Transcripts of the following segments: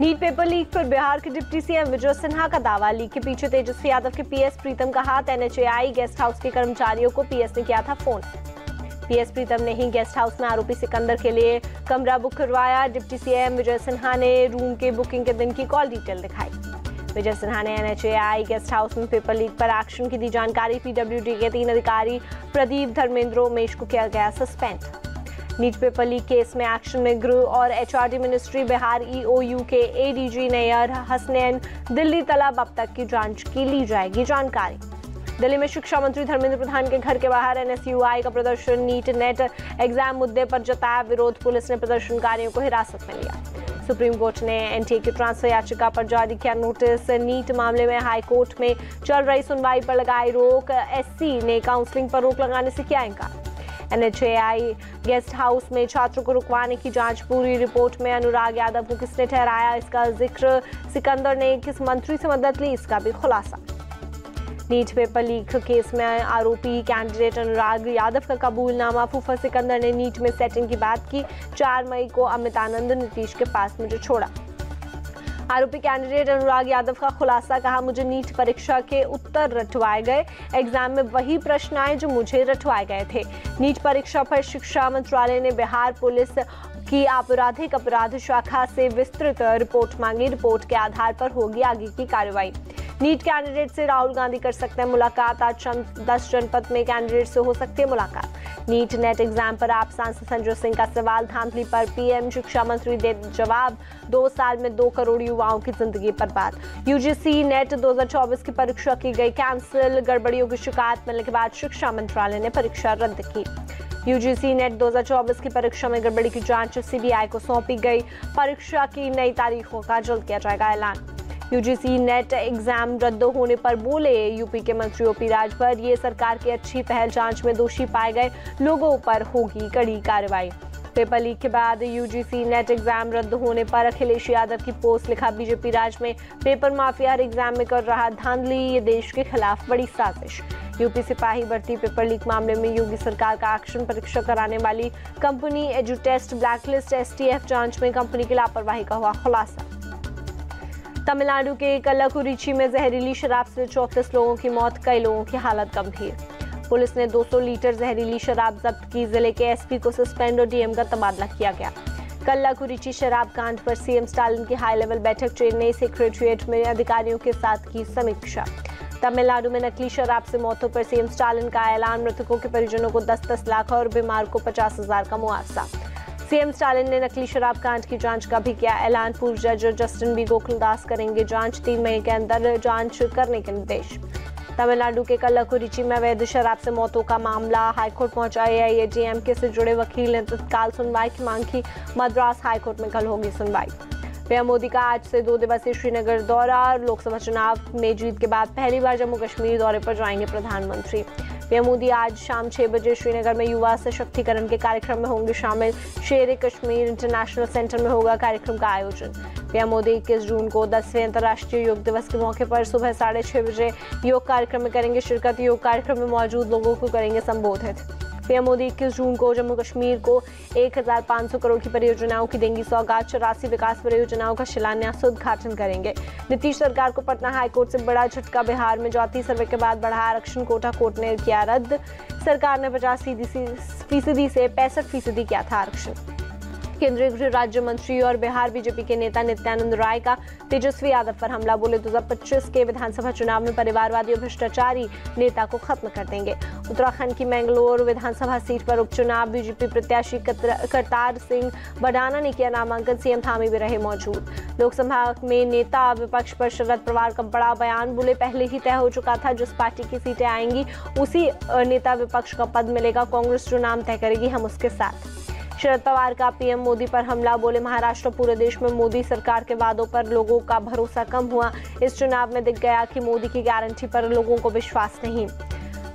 NEET paper leak पर बिहार के deputy CM Vijay Sinha का दावा। लीक के पीछे तेजस्वी यादव के पीएस प्रीतम का हाथ। एनएचएआई गेस्ट हाउस के कर्मचारियों को पीएस ने किया था फोन। पीएस प्रीतम ने ही गेस्ट हाउस में आरोपी सिकंदर के लिए कमरा बुक करवाया। डिप्टी सीएम विजय सिन्हा ने रूम के बुकिंग के दिन की कॉल डिटेल दिखाई। विजय सिन्हा ने एनएचएआई गेस्ट हाउस में पेपर लीक पर एक्शन की दी जानकारी। पीडब्ल्यूडी के 3 अधिकारी प्रदीप, धर्मेंद्र, उमेश को किया गया suspend. NEET paper leak case में एक्शन में गृह और एचआरडी मिनिस्ट्री, बिहार ईओयू के एडीजी नैयर हसनैन, दिल्ली तलब। अब तक की जांच की ली जाएगी जानकारी। दिल्ली में शिक्षा मंत्री धर्मेंद्र प्रधान के घर के बाहर एनएसयूआई का प्रदर्शन। नीट नेट एग्जाम मुद्दे पर जताया विरोध। पुलिस ने प्रदर्शनकारियों को हिरासत में लिया। सुप्रीम कोर्ट ने एनटीए की ट्रांसफर याचिका पर जारी किया नोटिस। नीट मामले में हाई कोर्ट में चल रही सुनवाई पर लगाई रोक। एससी ने काउंसलिंग पर रोक लगाने से किया इनकार। एनएचएआई गेस्ट हाउस में छात्रों को रुकवाने की जांच पूरी। रिपोर्ट में अनुराग यादव को किसने ठहराया, इसका जिक्र। सिकंदर ने किस मंत्री से मदद ली, इसका भी खुलासा। नीट पेपर लीक केस में आरोपी कैंडिडेट अनुराग यादव का कबूलनामा। फूफा सिकंदर ने नीट में सेटिंग की बात की। 4 मई को अमित आनंद नीतीश के पास मुझे छोड़ा। आरोपी कैंडिडेट अनुराग यादव का खुलासा। कहा, मुझे नीट परीक्षा के उत्तर रटवाए गए। एग्जाम में वही प्रश्न आए जो मुझे रटवाए गए थे। नीट परीक्षा पर शिक्षा मंत्रालय ने बिहार पुलिस की आपराधिक अपराध शाखा से विस्तृत रिपोर्ट मांगी। रिपोर्ट के आधार पर होगी आगे की कार्रवाई। नीट कैंडिडेट से राहुल गांधी कर सकते हैं मुलाकात। आज 10 जनपद में कैंडिडेट से हो सकती है मुलाकात। नीट नेट एग्जाम पर आप सांसद संजय सिंह का सवाल। धांधली पर पीएम शिक्षा मंत्री दे जवाब। 2 साल में 2 करोड़ युवाओं की जिंदगी बर्बाद। यूजीसी नेट 2024 की परीक्षा की गई कैंसिल। गड़बड़ियों की शिकायत मिलने के बाद शिक्षा मंत्रालय ने परीक्षा रद्द की। यूजीसी नेट 2024 की परीक्षा में गड़बड़ी की जांच सीबीआई को सौंपी गई। परीक्षा की नई तारीखों का जल्द किया जाएगा ऐलान। यूजीसी नेट एग्जाम रद्द होने पर बोले यूपी के मंत्री ओपी राजभर, ये सरकार की अच्छी पहल। जांच में दोषी पाए गए लोगों पर होगी कड़ी कार्रवाई। पेपर लीक के बाद यूजीसी नेट एग्जाम रद्द होने पर अखिलेश यादव की पोस्ट। लिखा, बीजेपी राज में पेपर माफिया हर एग्जाम में कर रहा धांधली। ये देश के खिलाफ बड़ी साजिश। यूपी सिपाही भर्ती पेपर लीक मामले में योगी सरकार का एक्शन। परीक्षा कराने वाली कंपनी एजुटेस्ट ब्लैकलिस्ट। एसटीएफ जांच में कंपनी की लापरवाही का हुआ खुलासा। तमिलनाडु के कल्लाकुरिची में जहरीली शराब से 34 लोगों की मौत, कई लोगों की हालत गंभीर। पुलिस ने 200 लीटर जहरीली शराब जब्त की। जिले के एसपी को सस्पेंड और डीएम का तबादला किया गया। कल्लाकुरिची शराब कांड पर सीएम स्टालिन की हाई लेवल बैठक। चेन्नई सेक्रेटरिएट में अधिकारियों के साथ की समीक्षा। तमिलनाडु में नकली शराब से मौतों पर सीएम स्टालिन का ऐलान। मृतकों के परिजनों को 10-10 लाख और बीमार को 50,000 का मुआवजा। सीएम स्टालिन ने नकली शराब कांड की जांच का भी किया ऐलान। पूर्व जज जस्टिन बी गोकुलदास करेंगे जांच। 3 मई के अंदर जांच करने के निर्देश। तमिलनाडु के कल्लाकुरिची में अवैध शराब से मौतों का मामला हाईकोर्ट पहुंचा। एआईएडीएमके से जुड़े वकील ने तत्काल सुनवाई की मांग की। मद्रास हाईकोर्ट में कल होगी सुनवाई। पीएम मोदी का आज से 2 दिवसीय श्रीनगर दौरा। लोकसभा चुनाव में जीत के बाद पहली बार जम्मू कश्मीर दौरे पर जाएंगे प्रधानमंत्री। पीएम मोदी आज शाम 6 बजे श्रीनगर में युवा सशक्तिकरण के कार्यक्रम में होंगे शामिल। शेर कश्मीर इंटरनेशनल सेंटर में होगा कार्यक्रम का आयोजन। पीएम मोदी 21 जून को 10वें अंतर्राष्ट्रीय योग दिवस के मौके पर सुबह 6:30 बजे योग कार्यक्रम में करेंगे शिरकत। योग कार्यक्रम में मौजूद लोगों को करेंगे संबोधित। पीएम मोदी 21 जून को जम्मू कश्मीर को 1500 करोड़ की परियोजनाओं की देंगी सौगात। 84 विकास परियोजनाओं का शिलान्यास उद्घाटन करेंगे। नीतीश सरकार को पटना हाईकोर्ट से बड़ा झटका। बिहार में जाति सर्वे के बाद बढ़ा आरक्षण कोटा, कोर्ट ने किया रद्द। सरकार ने 50% से 65% किया था आरक्षण। केंद्रीय गृह राज्य मंत्री और बिहार बीजेपी के नेता नित्यानंद राय का तेजस्वी यादव पर हमला। बोले 2025 के विधानसभा चुनाव में परिवारवादी और भ्रष्टाचारी नेता को खत्म कर देंगे। उत्तराखंड की मैंगलोर विधानसभा सीट पर उपचुनाव। बीजेपी प्रत्याशी करतार सिंह बडाना ने किया नामांकन। सीएम थामी भी रहे मौजूद। लोकसभा में नेता विपक्ष पर शरद पवार का बड़ा बयान। बोले, पहले ही तय हो चुका था जिस पार्टी की सीटें आएंगी उसी नेता विपक्ष का पद मिलेगा। कांग्रेस जो नाम तय करेगी हम उसके साथ। शरद पवार का पीएम मोदी पर हमला। बोले, महाराष्ट्र पूरे देश में मोदी सरकार के वादों पर लोगों का भरोसा कम हुआ। इस चुनाव में दिख गया कि मोदी की गारंटी पर लोगों को विश्वास नहीं।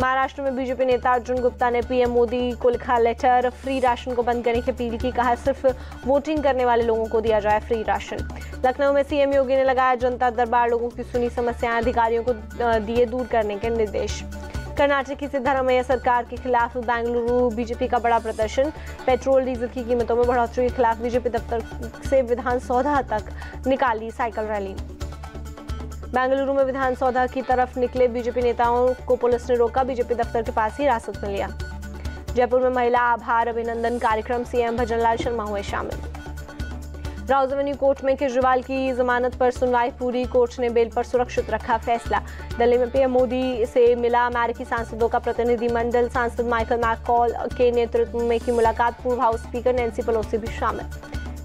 महाराष्ट्र में बीजेपी नेता अर्जुन गुप्ता ने पीएम मोदी को लिखा लेटर। फ्री राशन को बंद करने की अपील की। कहा, सिर्फ वोटिंग करने वाले लोगों को दिया जाए फ्री राशन। लखनऊ में सीएम योगी ने लगाया जनता दरबार। लोगों की सुनी समस्याएं, अधिकारियों को दिए दूर करने के निर्देश। कर्नाटक की सिद्धरामैया सरकार के खिलाफ बेंगलुरु बीजेपी का बड़ा प्रदर्शन। पेट्रोल डीजल की कीमतों में बढ़ोतरी के खिलाफ बीजेपी दफ्तर से विधान सौधा तक निकाली साइकिल रैली। बेंगलुरु में विधान सौधा की तरफ निकले बीजेपी नेताओं को पुलिस ने रोका, बीजेपी दफ्तर के पास ही हिरासत में लिया। जयपुर में महिला आभार अभिनंदन कार्यक्रम, सीएम भजनलाल शर्मा हुए शामिल। राउज एवेन्यू कोर्ट में केजरीवाल की जमानत पर सुनवाई पूरी, कोर्ट ने बेल पर सुरक्षित रखा फैसला। दिल्ली में पीएम मोदी से मिला अमेरिकी सांसदों का प्रतिनिधिमंडल, सांसद माइकल मैककॉल के नेतृत्व में की मुलाकात, पूर्व हाउस स्पीकर नैन्सी पेलोसी भी शामिल।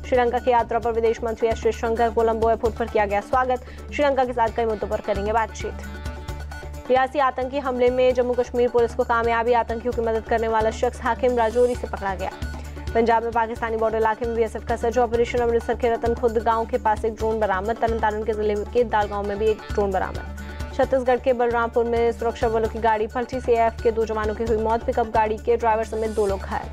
श्रीलंका की यात्रा पर विदेश मंत्री एस जयशंकर, कोलंबो एयरपोर्ट पर किया गया स्वागत, श्रीलंका के साथ कई मुद्दों पर करेंगे बातचीत। रियासी आतंकी हमले में जम्मू कश्मीर पुलिस को कामयाबी, आतंकियों की मदद करने वाला शख्स हाकिम राजौरी से पकड़ा गया। पंजाब में पाकिस्तानी बॉर्डर इलाके में बीएसएफ का सर्च ऑपरेशन, अमृतसर के रतन खुद गांव के पास एक ड्रोन बरामद, तरनतारन के जिले के दाल गांव में भी एक ड्रोन बरामद। छत्तीसगढ़ के बलरामपुर में सुरक्षा बलों की गाड़ी पलटी, सीएएफ के 2 जवानों की हुई मौत, पिकअप गाड़ी के ड्राइवर समेत 2 लोग घायल।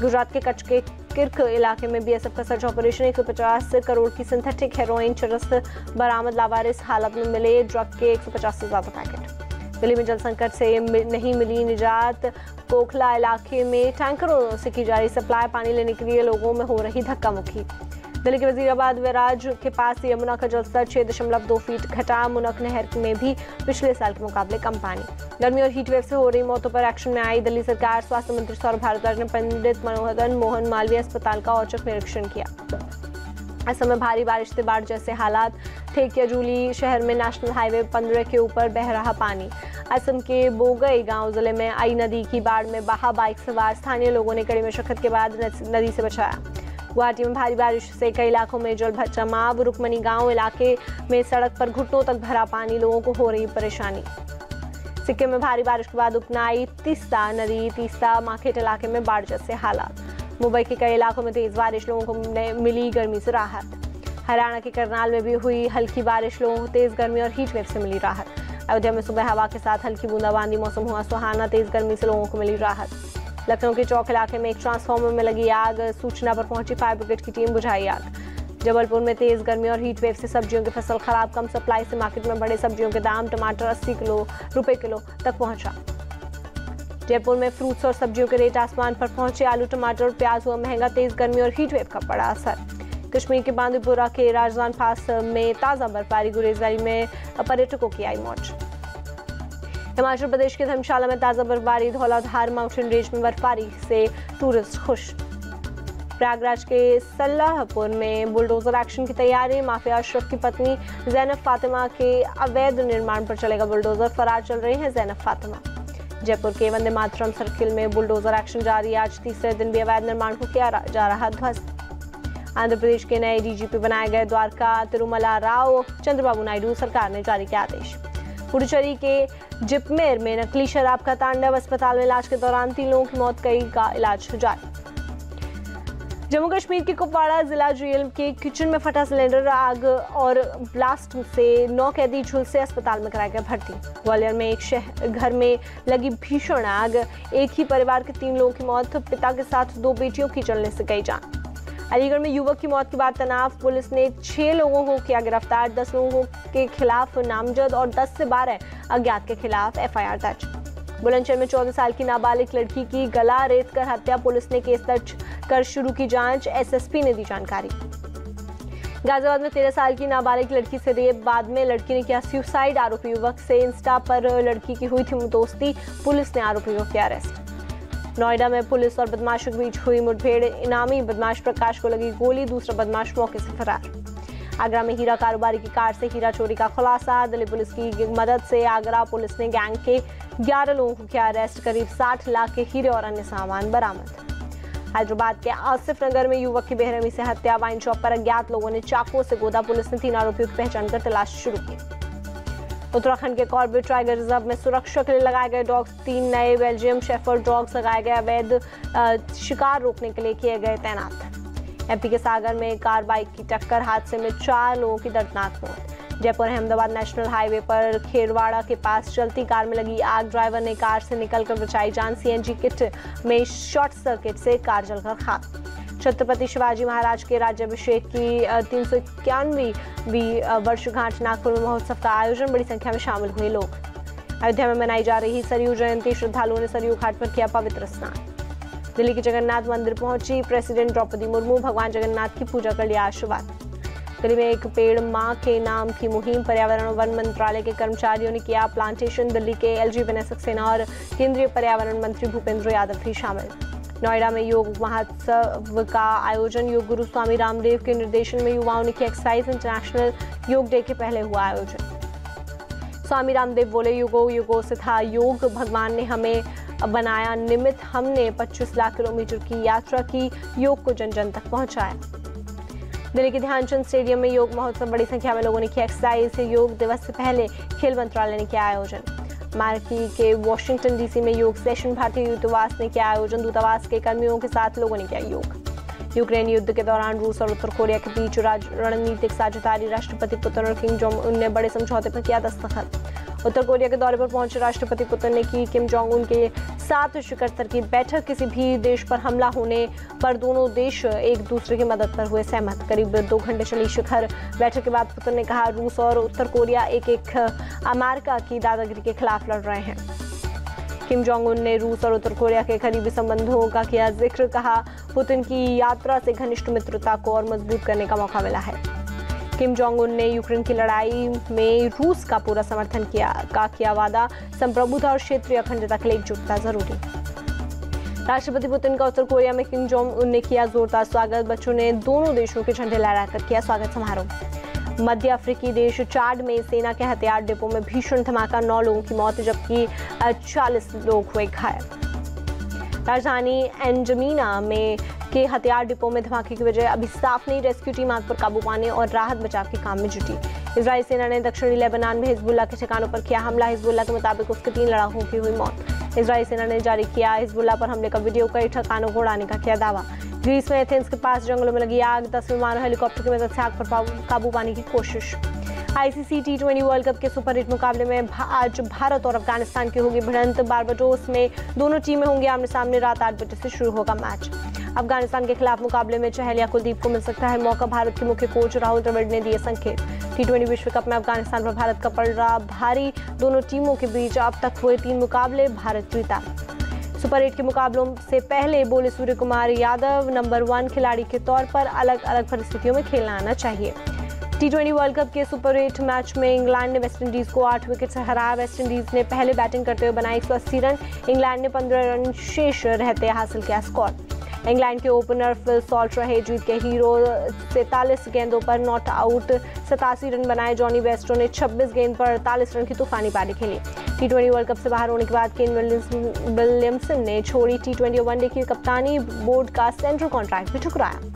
गुजरात के कच्छ के किर्क इलाके में बीएसएफ का सर्च ऑपरेशन, 150 करोड़ की सिंथेटिक हेरोइन चरस बरामद, लावारिस हालत में मिले ड्रग के 150 से ज्यादा पैकेट। दिल्ली में जल संकट से नहीं मिली निजात, कोखला इलाके में टैंकरों से की जा रही सप्लाई, पानी लेने के लिए लोगों में हो रही धक्का मुक्की। दिल्ली के वजीराबाद वैराज के पास यमुना का जलस्तर 6.2 फीट घटा, मुनक नहर में भी पिछले साल के मुकाबले कम पानी। गर्मी और हीट वेव से हो रही मौतों पर एक्शन में आई दिल्ली सरकार, स्वास्थ्य मंत्री सौरभ भारद्वाज ने पंडित मनोहर मोहन मालवीय अस्पताल का औचक निरीक्षण किया। असम में भारी बारिश से बाढ़ जैसे हालात, ठेकियाजुली शहर में नेशनल हाईवे 15 के ऊपर बह रहा पानी। असम के बोगई गांव जिले में आई नदी की बाढ़ में बहा बाइक सवार, स्थानीय लोगों ने कड़ी मशक्कत के बाद नदी से बचाया। गुवाहाटी में भारी बारिश से कई इलाकों में जल जमाव, रुकमनी गांव इलाके में सड़क पर घुटनों तक भरा पानी, लोगों को हो रही परेशानी। सिक्किम में भारी बारिश के बाद उपनाई तीस्ता नदी, तीस्ता मार्केट इलाके में बाढ़ जैसे हालात। मुंबई के कई इलाकों में तेज बारिश, लोगों को मिली गर्मी से राहत। हरियाणा के करनाल में भी हुई हल्की बारिश, लोगों को तेज गर्मी और हीट वेव से मिली राहत। अयोध्या में सुबह हवा के साथ हल्की बूंदाबांदी, मौसम हुआ सुहाना, तेज गर्मी से लोगों को मिली राहत। लखनऊ के चौक इलाके में एक ट्रांसफार्मर में लगी आग, सूचना पर पहुंची फायर ब्रिगेड की टीम, बुझाई आग। जबलपुर में तेज गर्मी और हीट वेव से सब्जियों की फसल खराब, कम सप्लाई से मार्केट में बढ़े सब्जियों के दाम, टमाटर 80 रुपए किलो तक पहुंचा। जयपुर में फ्रूट्स और सब्जियों के रेट आसमान पर पहुंचे, आलू टमाटर और प्याज हुआ महंगा, तेज गर्मी और हीट वेव का पड़ा असर। कश्मीर के बांदीपुरा के राजदान पास में ताज़ा बर्फबारी, गुरेज वैली में पर्यटकों की आई मौज। हिमाचल प्रदेश के धर्मशाला में ताज़ा बर्फबारी, धौलाधार माउंटेन रेंज में बर्फबारी से टूरिस्ट खुश। प्रयागराज के सल्लाहपुर में बुलडोजर एक्शन की तैयारी, माफिया अशरफ की पत्नी जैनब फातिमा के अवैध निर्माण पर चलेगा बुलडोजर, फरार चल रही हैं जैनब फातिमा। जयपुर के वंदे मातरम सर्किल में बुलडोजर एक्शन जारी, आज तीसरे दिन भी अवैध निर्माण को किया जा रहा ध्वस्त। आंध्र प्रदेश के नए डीजीपी बनाए गए द्वारका तिरुमला राव चंद्रबाबू नायडू, सरकार ने जारी किया आदेश। पुडुचेरी के जिपमेर में नकली शराब का तांडव, अस्पताल में इलाज के दौरान 3 लोगों की मौत, कई का इलाज जारी। जम्मू कश्मीर के कुपवाड़ा जिला जेल के किचन में फटा सिलेंडर, आग और ब्लास्ट से 9 कैदी झुलसे अस्पताल में कराए गए भर्ती। ग्वालियर में एक घर में लगी भीषण आग, एक ही परिवार के 3 लोगों की मौत, पिता के साथ 2 बेटियों की जलने से गई जान। अलीगढ़ में युवक की मौत के बाद तनाव, पुलिस ने 6 लोगों को किया गिरफ्तार, 10 लोगों के खिलाफ नामजद और 10 से 12 अज्ञात के खिलाफ एफआईआर दर्ज। बुलंदशहर में 14 साल की नाबालिग लड़की की गला रेत कर हत्या, पुलिस ने केस दर्ज कर शुरू की जांच, एसएसपी ने दी जानकारी। गाजियाबाद में 13 साल की नाबालिग लड़की से रेप, बाद में लड़की ने किया सुसाइड, आरोपी युवक से इंस्टा पर लड़की की हुई थी दोस्ती, पुलिस ने आरोपी को किया अरेस्ट। नोएडा में पुलिस और बदमाशों के बीच हुई मुठभेड़, इनामी बदमाश प्रकाश को लगी गोली, दूसरा बदमाश मौके से फरार। आगरा में हीरा कारोबारी की कार से हीरा चोरी का खुलासा, दिल्ली पुलिस की मदद से आगरा पुलिस ने गैंग के 11 लोगों को किया अरेस्ट, करीब 60 लाख के हीरे और अन्य सामान बरामद। हैदराबाद के आसिफ नगर में युवक की बेरहमी से हत्या, वाइन शॉप पर अज्ञात लोगों ने चाकुओं से गोदा, पुलिस ने 3 आरोपियों की पहचान कर तलाश शुरू की। उत्तराखंड के कॉर्बेट टाइगर रिजर्व में सुरक्षा के लिए लगाए गए डॉग्स, 3 नए बेल्जियम शेफर्ड डॉग्स लगाए गए, अवैध शिकार रोकने के लिए किए गए तैनात। एमपी के सागर में कार बाइक की टक्कर, हादसे में 4 लोगों की दर्दनाक मौत। जयपुर अहमदाबाद नेशनल हाईवे पर खेरवाड़ा के पास चलती कार में लगी आग, ड्राइवर ने कार से निकलकर बचाई जान, सीएनजी किट में शॉर्ट सर्किट से कार जलकर खाक। छत्रपति शिवाजी महाराज के राज्याभिषेक की 391वीं वर्षगांठ, नागपुर में महोत्सव का आयोजन, बड़ी संख्या में शामिल हुए लोग। अयोध्या में मनाई जा रही सरयू जयंती, श्रद्धालुओं ने सरयू घाट पर किया पवित्र स्नान। दिल्ली के जगन्नाथ मंदिर पहुंची प्रेसिडेंट द्रौपदी मुर्मू, भगवान जगन्नाथ की पूजा कर लिया आशीर्वाद। दिल्ली में एक पेड़ मां के नाम की मुहिम, पर्यावरण और वन मंत्रालय के कर्मचारियों ने किया प्लांटेशन। दिल्ली के एलजी विनय सक्सेना और केंद्रीय पर्यावरण मंत्री भूपेंद्र यादव भी शामिल। नोएडा में योग महोत्सव का आयोजन, योग गुरु स्वामी रामदेव के निर्देशन में युवाओं ने किया एक्सरसाइज। इंटरनेशनल योग डे के पहले हुआ आयोजन। स्वामी रामदेव बोले, युगों युगों से था योग, भगवान ने हमें बनाया निमित्त, हमने 25 लाख किलोमीटर की यात्रा की, योग को जन जन तक पहुंचाया। दिल्ली के ध्यानचंद स्टेडियम में योग महोत्सव, बड़ी संख्या में लोगों ने किया एक्सरसाइज। योग दिवस से पहले खेल मंत्रालय ने किया आयोजन। अमेरिकी के वॉशिंगटन डीसी में योग सेशन, भारतीय दूतावास ने किया आयोजन। दूतावास के कर्मियों के साथ लोगों ने किया योग। यूक्रेन युद्ध के दौरान रूस और उत्तर कोरिया के बीच रणनीतिक साझेदारी, राष्ट्रपति पुतिन और किम जोंग उन ने बड़े समझौते पर किया दस्तखत। उत्तर कोरिया के दौरे पर पहुंचे राष्ट्रपति पुतिन ने की किम जोंग उन के साथ शिखर स्तर की बैठक। किसी भी देश पर हमला होने पर दोनों देश एक दूसरे की मदद पर हुए सहमत। करीब 2 घंटे चली शिखर बैठक के बाद पुतिन ने कहा, रूस और उत्तर कोरिया एक अमेरिका की दादागिरी के खिलाफ लड़ रहे हैं। किम जोंग उन ने रूस और उत्तर कोरिया के करीबी संबंधों का किया जिक्र, कहा पुतिन की यात्रा से घनिष्ठ मित्रता को और मजबूत करने का मौका मिला है। किम जोंग उन ने यूक्रेन की लड़ाई में रूस का पूरा समर्थन किया वादा, संप्रभुता और क्षेत्रीय अखंडता के लिए एकजुटता जरूरी। राष्ट्रपति पुतिन का उत्तर कोरिया में किम जोंग उन ने किया जोरदार स्वागत, बच्चों ने दोनों देशों के झंडे लहराकर किया स्वागत समारोह। मध्य अफ्रीकी देश चाड में सेना के हथियार डिपो में भीषण धमाका, 9 लोगों की मौत जबकि 40 लोग हुए घायल। राजधानी एंजमीना में के हथियार डिपो में धमाके की वजह अभी साफ नहीं। रेस्क्यू टीम आग पर काबू पाने और राहत बचाव के काम में जुटी। इजरायली सेना ने दक्षिणी लेबनान में हिजबुल्लाह के ठिकानों पर किया हमला। हिजबुल्लाह के मुताबिक उसके 3 लड़ाकों की हुई मौत। इजरायली सेना ने जारी किया हिजबुल्लाह पर हमले का वीडियो, कई ठिकानों को उड़ाने का किया दावा। ग्रीस में एथेंस के पास जंगलों में लगी आग, 10 विमानों हेलीकॉप्टर की मदद से आग पर काबू पाने की कोशिश। आईसीसी T20 वर्ल्ड कप के सुपरहिट मुकाबले में आज भारत और अफगानिस्तान की होगी भिड़ंत। बारबाडोस में दोनों टीमें होंगी आमने सामने। रात 8 बजे से शुरू होगा मैच। अफगानिस्तान के खिलाफ मुकाबले में चहल या कुलदीप को मिल सकता है मौका, भारत के मुख्य कोच राहुल द्रविड़ ने दिए संकेत। T20 विश्व कप में अफगानिस्तान पर भारत का पड़ रहा भारी, दोनों टीमों के बीच अब तक हुए 3 मुकाबले, भारत जीता। सुपर 8 के मुकाबलों से पहले बोले सूर्य कुमार यादव, नंबर 1 खिलाड़ी के तौर पर अलग अलग परिस्थितियों में खेलना आना चाहिए। T20 वर्ल्ड कप के सुपर 8 मैच में इंग्लैंड ने वेस्टइंडीज को 8 विकेट से हराया। वेस्टइंडीज ने पहले बैटिंग करते हुए बनाए 180 रन, इंग्लैंड ने 15 रन शेष रहते हासिल किया स्कोर। इंग्लैंड के ओपनर फिल सॉल्ट रहे जीत के हीरो, 43 गेंदों पर नॉट आउट 87 रन बनाए। जॉनी बेस्टो ने 26 गेंद पर 48 रन की तूफानी पारी खेली। T20 वर्ल्ड कप से बाहर होने के बाद केन विलियमसन ने छोड़ी T20 वनडे की कप्तानी, बोर्ड का सेंट्रल कॉन्ट्रैक्ट भी ठुकराया।